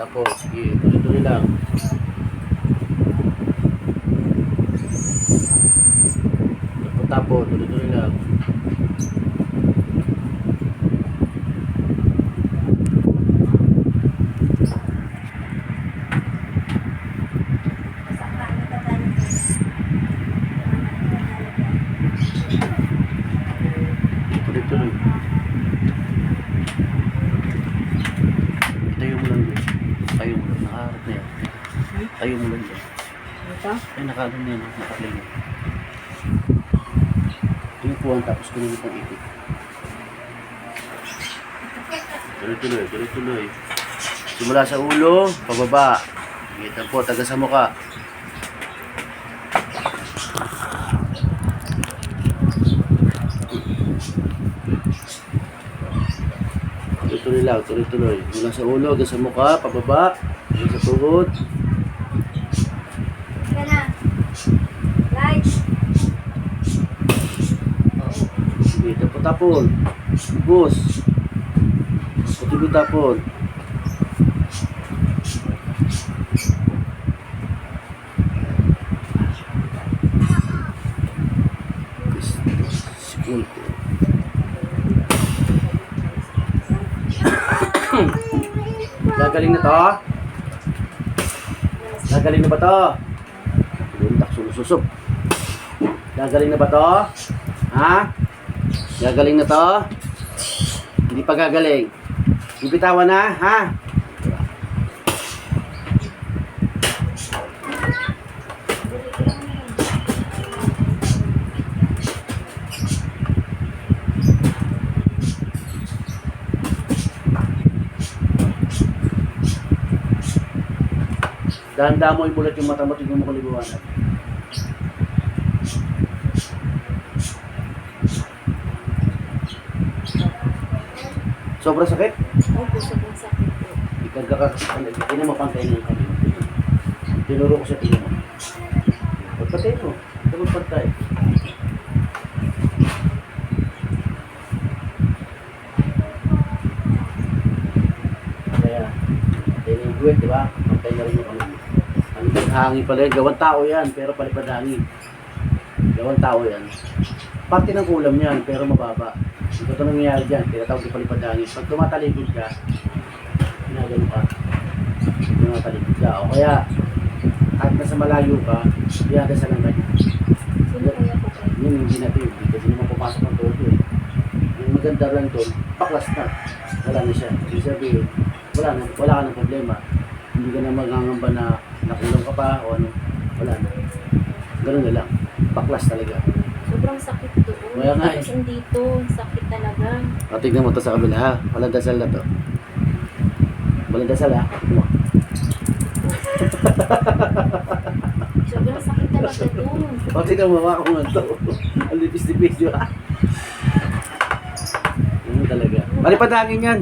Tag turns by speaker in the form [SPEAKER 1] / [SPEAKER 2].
[SPEAKER 1] Tapos, sige, tuloy-tuloy lang. Tapos, tuloy-tuloy lang. Tuloy-tuloy. Tayo mo lang doon. Tayo mo lang. Nakaharap na yan. Tayo mo lang doon.
[SPEAKER 2] Ito?
[SPEAKER 1] Ay, nakaharap na yan. Nakaplay na. Yung puwan tapos kunin itong ipit. Tuloy-tuloy. Tuloy-tuloy. Simula sa ulo, pababa. Kita po, taga sa mukha. Tuloy-tuloy lang, tuloy-tuloy. Mula sa ulo, hanggang sa mukha, pababa, hanggang sa tuhod.
[SPEAKER 2] Yan na. Light.
[SPEAKER 1] Sige, tapon-tapon. Bus. Tapon-tapon. School ko. Gagaling na to? Gagaling na ba to? Buntak, sulususok. Gagaling na ba to? Ha? Gagaling na to? Hindi pa gagaling. Ibitawan na, ha? Dahan-dahan mo ibulat yung mata mo, tignan mo kalibuanan. Sobrang sakit?
[SPEAKER 2] Opo, sobrang sakit po.
[SPEAKER 1] Ikarga ka, tignan mo pantay na yung kami. Tinuro ko sa tignan mo. Pagpatay mo, ito magpantay. Kaya, pantay na yung guwet, di ba? Pantay na rin yung kami. Ang hangin pala yan, gawang tao yan, pero palipad hangin. Gawang tao yan. Parte ng kulam yan, pero mababa. Ito ito nangyayari dyan, tinatawag yung palipad hangin. Pag tumatalikod ka, ginagano ka, tumatalikod ka. O kaya, kahit nasa malayo ka, dinadasan lang kayo.
[SPEAKER 2] Sino kaya po kayo?
[SPEAKER 1] Yun hindi natin, kasi naman pumasok ng todo eh. Yung maganda lang doon, paklas na. Wala na siya. Ibig sabihin, wala ka ng problema. Hindi ka na magangamba na nakulang ka pa o ano. Wala na. Ganun na lang. Paklas talaga.
[SPEAKER 2] Sobrang sakit doon.
[SPEAKER 1] Kaya nga eh.
[SPEAKER 2] Tapos dito, sakit talaga.
[SPEAKER 1] O, tignan mo to sa kabila ha. Walang dasal na to. Walang dasal ha. Tignan mo.
[SPEAKER 2] Sobrang sakit talaga doon.
[SPEAKER 1] O, tignan mo. Waka ko nga to. Ang lipis-lipis yun ha. Ganun talaga. Palipadangin yan.